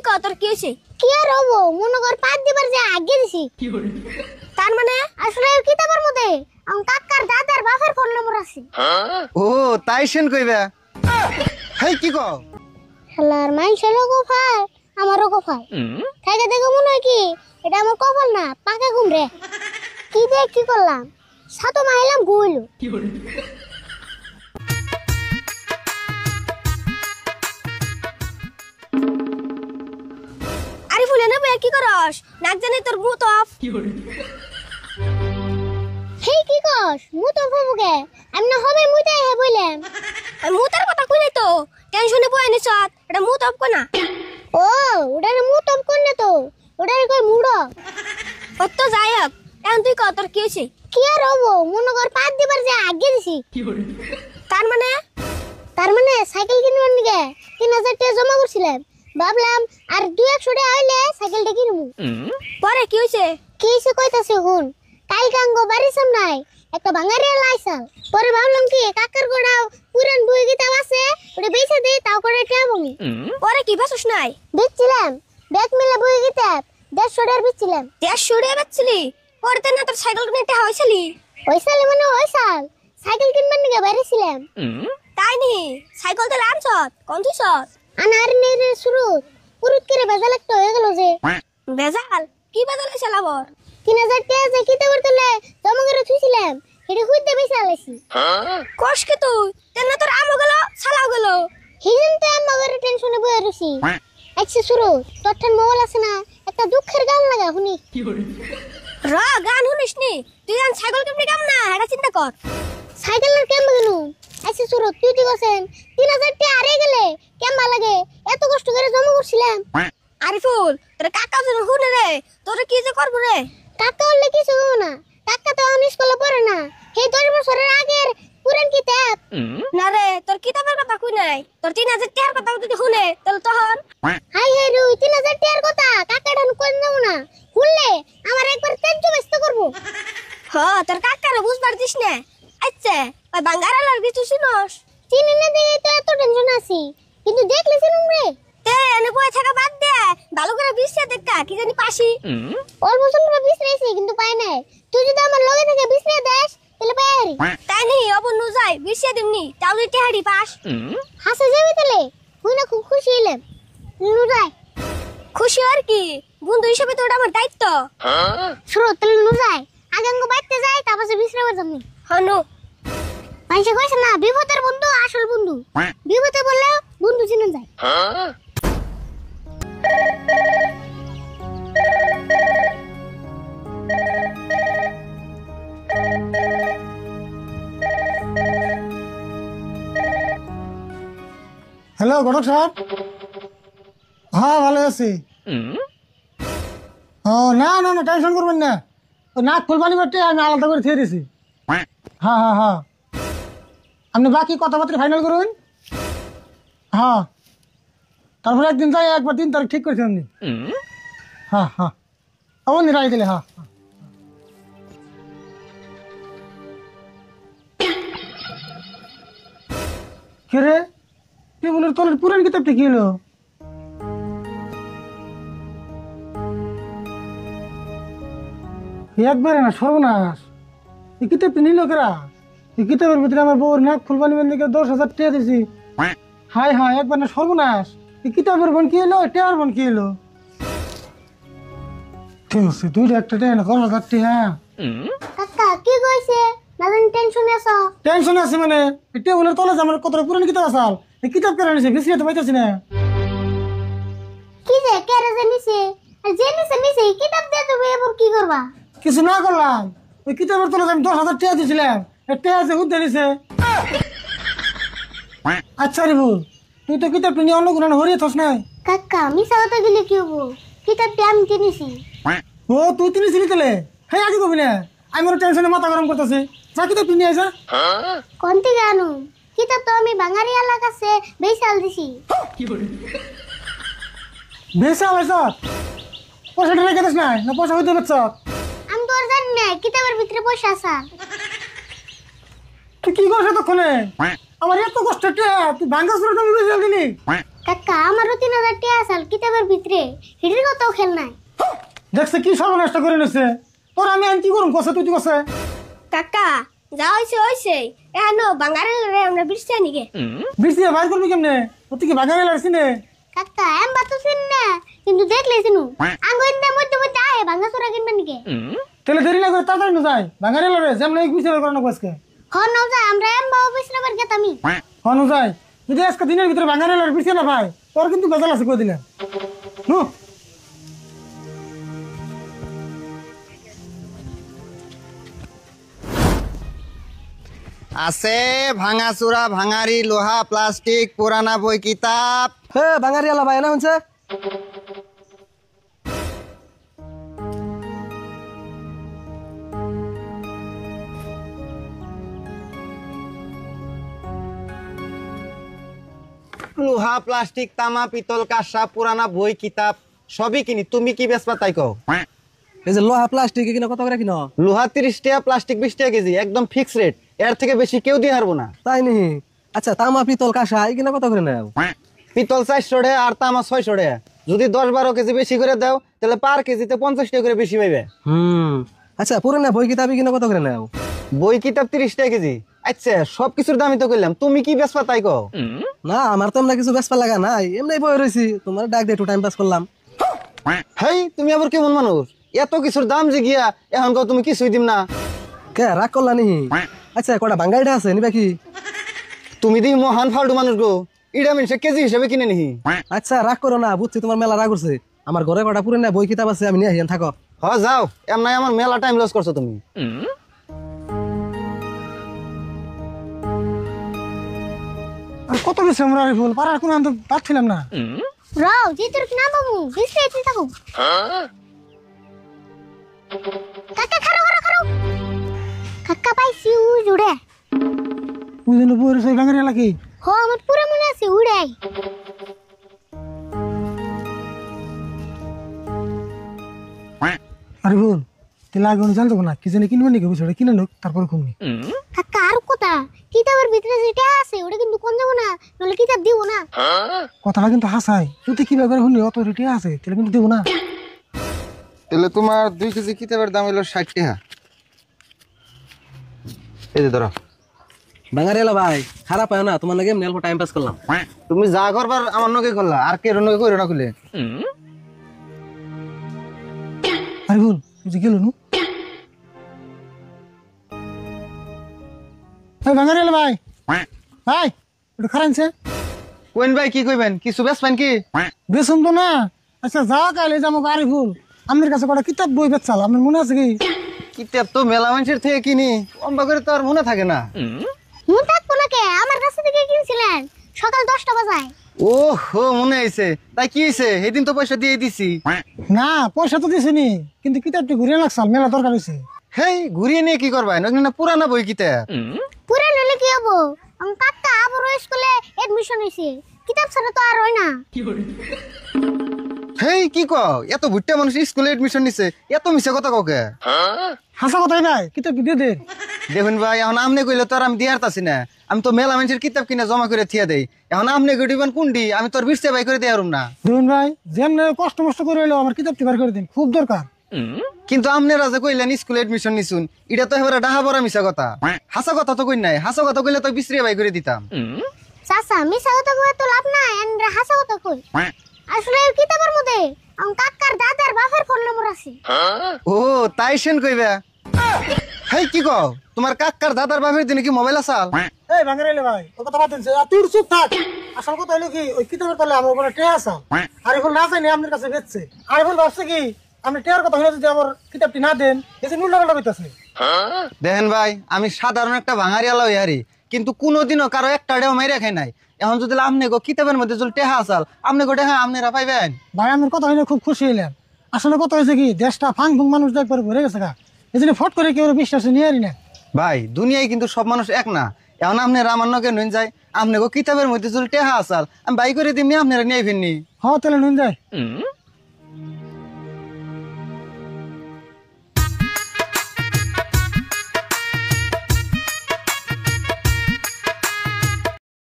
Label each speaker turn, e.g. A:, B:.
A: তুই কত কি হইছে? কি আর হবো, মনে কর পাঁচ দিবার যে আগে দিছি। তার মানে আসলে কিতাবের মধ্যে আমার কাকার দাদার বাপের ফোন নম্বর আছে।
B: ও তাই সেন কইবা। হেই কি কও?
A: শালার মাইশেরও কপাল আমারও কপাল। থাকে দেখো মনে হয় কি এটা আমার কপাল না, পাকা ঘুম রে। কি দিয়ে কি করলাম, সাতো মাইলাম ঘুমইলো। আরে ফুলে না বে, কি করস? নাক জানি তোর মুত অফ। হেই কি কস? মুত অফ হবুকে? আমি না হবে মুতাই হে বললাম। আমি মুতার কথা কই নাই তো, টেনশনে বই আনিস। এটা মুত অফ কোনা? ও ওটা মুত অফ কোন না তো, ওটা কই মুড়। কত যাই হোক, এখন তুই কত কি হইছে? কি আর হবো, মনে কর পাঁচ দিবার যে আগে দিছি। তার মানে সাইকেল কিনবার নিকে 3000 টাকা জমা করছিলাম। ভাবলাম আর 200 টাকা হইলে সাইকেলটা কিনবো। পরে কি হইছে? কি হইছে কইতাছি হুন। কাল কাঙ্গো বাড়ির সামনে একটা ভাঙারিয়া লাইছাল। পরে ভাবলাম কি কাকার গোড়া পুরান বই কিতাব আছে, ওটা বেচে দেই, তাও করে টাকাবনি। পরে কি বাসস নাই? বেচছিলাম, ব্যাগ মিলে বই কিতাব 150 টাকা বেচছিলাম। 150 টাকা বেচছিলি? পরে তো না তোর সাইকেল কিনতে টাকা হইছলি? হইছলি মানে হইছাল, সাইকেল কিনবার নিকে বাইরেছিলাম। তাই নি? সাইকেল তো লামছত কোন তুইছত? আনার নেরে শুরু পুরুত করে বেজাল একটা হয়ে গেল যে। বেজাল কি বেজাল হইছে লাবর? 3000 টাকা যে কিতাবের তলে জমা করে থুইছিলাম, এটা হইতে বেশি আলাইছি। কষ্ট কি তুই? তেনা তোর আমও গেল ছালাও গেল। হিজন তো আমগরে টেনশনে বইয়া রইছি। আচ্ছা শুরু, তোর ঠান মোবাইল আছে না? একটা দুঃখের গান লাগা শুনি। র গান শুনিস নি? তুই গান সাইকেল কেমনে কাম না এটা চিন্তা কর। সাইকেলের কেমন গেল? আচ্ছা শুরু, তুই ঠিক আছেন 3000 টাকা আরে গেলে কেমন লাগে? এত কষ্ট করে জমা করছিলাম। আরিফুল তোর কাকা যখন শুনে রে, তোর কি যে করব রে? কাকা হলে কিছু হবো না, কাকা তো আমি স্কুলে পড়ে না। এই 10 বছরের আগের পুরান কিতাব। না রে, তোর কিতাবের কথা কই নাই, তোর 3000 টাকার কথা যদি শুনে তাহলে তখন হাই হাই রুই 3000 টাকার কথা কাকা ডান কোন যাব না শুনলে আমার একবার তেজ্য ব্যস্ত করব। তোর কাকারে বুঝবার দিস না। আচ্ছা ওই বাঙ্গারালার কিছু শুনস? চিনি না দেখে তো এত টেনশন আছি, কিন্তু দেখলে চিনুম রে। এনে বই থাকা বাদ দে, ভালো করে বিশ্বে দেখা কি জানি পাসি। অল্প স্বল্প বিশ্রাইছি কিন্তু পাই নাই। তুই যদি আমার লগে থেকে বিশ্রে দেস তাহলে পাই আরি। তাই নি অবন্য যাই বিশ্রে দিমনি, তাও যদি টেহাড়ি পাস। হাসে যাবি তাহলে? হুই না খুব খুশি হইলাম। নু যাই। খুশি আর কি, বন্ধু হিসেবে তো ওটা আমার দায়িত্ব। শুরু তাহলে নু যাই, আগে আঙ্গ বাইতে যাই, তারপর সে বিশ্রাবার জন্য। হনু মানুষে কইছে না বিপদের বন্ধু আসল বন্ধু। বিপদে বললে বন্ধু চিনে যায়।
C: হ্যালো ঘটক সাহেব। হ্যাঁ ভালো আছি। ও না না না টেনশন করবেন না, ওই নাক ফুলবানি বাটে আমি আলাদা করে ছেড়ে দিয়েছি। হ্যাঁ হ্যাঁ হ্যাঁ, আপনি বাকি কথাবার্তা ফাইনাল করুন। হ্যাঁ তারপরে একদিন যাই, একবার 3 তারিখ ঠিক করেছেন আপনি। হ্যাঁ হ্যাঁ অবনি রায় দিলে। হ্যাঁ কে রে, টেবিলের তলের পুরান কিতাবটা কি হলো? একবারে না সর্বনাশ, এই কিতাবটা নিল কেরা? এই কিতাবের ভিতরে আমার বউর নাক ফুলবানি বেঁধে 10,000 টাকা দিয়েছি। হাই হাই একবার না সর্বনাশ, এই কিতাবের বোন কি এলো, টেয়ার বোন কি এলো? ঠিক আছে দুইটা একটা টেয়া না 10,000 টাকা।
A: কাকা কি কইছে? নাজানি টেনশনে আছো?
C: টেনশন আছে মানে এই টেবিলের তলে যে আমার কত পুরান কিতাব আসাল, এই কিতাব কেন নিছে বেশি তো পাইতেছি না।
A: কি যে কেরে জানিছে? আর জেনিছে নিছে কিতাব দিয়ে তুমি এবার কি করবা?
C: কিছু না করলাম, ওই কিতাবের তলে আমি 10,000 টাকা দিয়েছিলাম, এই টাকা যে উঠে নিছে। আচ্ছা রে ভুল, তুই তো কিতাব নিয়ে অন্য কোনো হরিয়ে থস নাই।
A: কাকা মিছা কথা গেলে কি হবো? কিতাবটা আমি কিনেছি।
C: ও তুই কিনেছিলি তাহলে? হ্যাঁ আগে কবি না, আমি ওর টেনশনে মাথা গরম করতেছি। যা কিতাব নিয়ে আসা।
A: কোন থেকে আনু? কিতাব তো আমি বাঙারিয়ালা কাছে বেচাল দিছি।
C: বেসা হয়েছ? পয়সাটা রেখে দিস নাই না পয়সা হইতে পারছ?
A: আমি তো আর জানি না কিতাবের ভিতরে পয়সা আছে।
C: তুই কি করছ তখনে? আমার এত কষ্ট তুই ভাঙ্গা শুরু তুমি বেশি দিলি।
A: কাকা কাকা আমারও 3000 টাকা আসাল কিতাবের ভিতরে হিটির কথাও খেল নাই।
C: দেখছে কি সর্বনাশ করে নিছে তোর আমি আনতি করুম কসে তুই কসে
A: কাকা যা হইছে এখানো বাঙালি রে আমরা বিরছে নিকে
C: বিসি বাইর করবি কেমনে তুই কি বাগানে লাগছিস নে
A: কাকা এম বাতো চিন না কিন্তু দেখলে চিনু আঙ্গুইন্দা মধ্যে মধ্যে আয় ভাঙা চোরা কিনবা নিকে
C: তাহলে দেরি না করে তাড়াতাড়ি ন যাই বাগানে লড়ে যেমন এই বিচার করানো কসকে
A: হন নাও যায় আমরা এম বাবু বিছনাবার গেতামি
C: হনু যাই যদি আজকে দিনের ভিতরে বাগানে লড়ে বিসি না ভাই তোর কিন্তু বেজাল আছে কই দিলে নু
B: আছে ভাঙাচোরা ভাঙারি লোহা প্লাস্টিক পুরানা বই কিতাব।
D: হে বাঙালি আলা ভাই না শুনছে
B: লোহা প্লাস্টিক তামা পিতল কাঁসা পুরানা বই কিতাব সবই কিনি, তুমি কি বেচবা তাই কও।
D: এই যে লোহা প্লাস্টিক কিনা কত করে কিনো?
B: লোহা 30 টাকা, প্লাস্টিক 20 টাকা কেজি, একদম ফিক্স রেট, এর থেকে বেশি কেউ দিয়ে হারবো না।
D: তাই নি? আচ্ছা তামা পিতল কাঁসা এই কিনা কত করে নাও?
B: পিতল 400 টাকা আর তামা 600 টাকা। যদি 10-12 কেজি বেশি করে দাও তাহলে পার কেজিতে 50 টাকা করে বেশি পাইবে।
D: আচ্ছা পুরানা বই কিতাব কিনা কত করে নাও?
B: বই কিতাব 30 টাকা কেজি। আচ্ছা সবকিছুর দামই তো কইলাম, তুমি কি বেচবা তাই কও।
D: না আমার তো এমনি কিছু বেচপা লাগা নাই, এমনি বই রইছি, তোমার ডাক দিয়ে একটু টাইম পাস করলাম।
B: হেই তুমি আবার কেমন মানুষ, এত কিছুর দাম যে গিয়া এখন কও তুমি কিছুই দিম না।
D: কে রাগ করলা নি? আচ্ছা কটা বাঙ্গাইটা আছে নিবা কি?
B: তুমি দি মহান ফালতু মানুষ গো, ইডা মিনসে কেজি হিসেবে কিনে নিহি।
D: আচ্ছা রাগ করো না, বুঝছি তোমার মেলা রাগ করছে। আমার ঘরে কটা পুরানা বই কিতাব আছে, আমি নিয়ে আহিয়ান থাকো।
B: হ যাও, এমনাই আমার মেলা টাইম লস করছো তুমি।
C: আর কত বেশি আমরা ফুল পারার কোন আনতে পারছিলাম না।
A: রাও জিতুর না বাবু বিছরে এসে থাকো কাকা খারো কাকা পাইছি উড়ে
C: ওই জন্য বই সেই বাগানে লাগি
A: হো আমার পুরো মনে আছে উড়াই।
C: আরে বল তেলা আগুন জানতো না কি জানি কিনবো নাকি বুঝছো কিনে লোক তারপর কমনি।
A: কাকা আর কথা কিতাবের ভিতরে যেটা আছে ওটা কিন্তু কোন যাব না, নলে কিতাব দিব না।
C: কথাটা কিন্তু হাসাই যদি কি ব্যাপারে শুনি অথরিটি আছে তাহলে কিন্তু দেবো না।
B: তাহলে তোমার 2 কেজি কিতাবের দাম হলো 60 টাকা। এই যে ধরো।
D: বাঙালি আলা ভাই খারাপ হয় না, তোমার লাগে এমনি অল্প টাইম পাস করলাম।
B: তুমি যা করবার আমার নগে করলা, আর কে নগে কইরো না খুলে।
C: আরে বল বুঝে গেল নু ভাই বাগানে ভাই ভাই একটু খারানছে
B: কোন ভাই কি কইবেন, কিছু বেচবেন কি?
C: বেসন তো না। আচ্ছা যা কাইলে যাবো আরে ফুল আপনার কাছে কটা কিতাব বই বেচাল আপনার মনে আছে কি?
B: কিতাব তো মেলা মানুষের থেকে কিনি, অম্বা করে তো আর মনে থাকে না।
A: মন থাকবো না কে, আমার কাছে থেকে কিনছিলেন সকাল 10টা বাজায়।
B: ও হো মনে আইছে, তাই কি হইছে? সেদিন তো পয়সা দিয়ে দিছি।
C: না পয়সা তো দিছিনি কিন্তু কিতাবটি ঘুরে লাগছাল মেলা দরকার হয়েছে।
B: হেই ঘুরিয়ে নিয়ে কি করবা, না পুরানা বই কিতাব।
A: পুরা নলে কি হবো, আমার কাকা আবার স্কুলে এডমিশন হইছে, কিতাব ছাড়া তো আর হয় না।
B: হেই কি কও, এত ভুট্টা মানুষ স্কুলে এডমিশন নিছে, এত মিছা কথা কাউকে।
C: হাসা কথাই ভাই কিতাবটি দিয়ে দে।
B: দেখুন ভাই এখন আমনে কইলে তো আর আমি দিয়ার তাছি না, আমি তো মেলা মানুষের কিতাব কিনে জমা করে থিয়া দেই। এখন আমনে গড়িবেন কোনটি, আমি তোর 20 টাকা বাই করে দেয়ারুম না।
C: দেখুন ভাই যেমন কষ্ট মষ্ট করে হইলো আমার কিতাবটি বার করে দিন, খুব দরকার।
B: কিন্তু আমনেরা যে কইলেন স্কুলে এডমিশন নিছুন, এটা তো এবারে ডাহা বড় মিছা কথা। হাসা কথা তো কই নাই, হাসা কথা কইলে তো 20 টাকা বাই করে দিতাম।
A: চাচা মিছা কথা কই তো লাভ নাই, এন্ড হাসা কথা কই। আসলে এই কিতাবের মধ্যে আমার কাকার দাদার বাপের ফোন নম্বর আছে।
B: ও তাই সেন কইবা। হেই কি কও, তোমার কাকার দাদার বাপের দিনে কি মোবাইল আসাল?
C: এই বাঙালি ভাই ও কথা বাদ দিন, তুই চুপ থাক। আসল কথা হলো কি ওই কিতাবের তলে আমার উপরে টে আসা আরে ফুল না চাইনি আপনার কাছে বেচছে। আরে ফুল ভাবছে কি আপনি টেয়ার কথা হলে যদি আমার কিতাবটি না দেন এসে নুল্লা পাল্টা হইতাছে।
B: দেখেন ভাই আমি সাধারণ একটা ভাঙারি আলা হইয়ারি, কিন্তু কোনোদিনও কারো একটা টাকাও মাইরা খাই নাই। এখন যদি আপনি গো কিতাবের মধ্যে যদি টেহা আসাল, আপনি গো টেহা আপনারা পাইবেন।
C: ভাই আমার কথা হইলে খুব খুশি হইলাম। আসলে কথা হয়েছে কি দেশটা ফাং ফুং মানুষ একবার ভরে গেছে গা, এই জন্য ফট করে কেউ বিশ্বাস নিয়ে আরি না।
B: ভাই দুনিয়ায় কিন্তু সব মানুষ এক না। এখন আপনারা আমার নগে নুন যায়, আপনি গো কিতাবের মধ্যে যদি টেহা আসাল আমি বাই করে দিমনি, আপনারা নিয়ে ফিরনি।
C: হ্যাঁ তাহলে নুন যায়।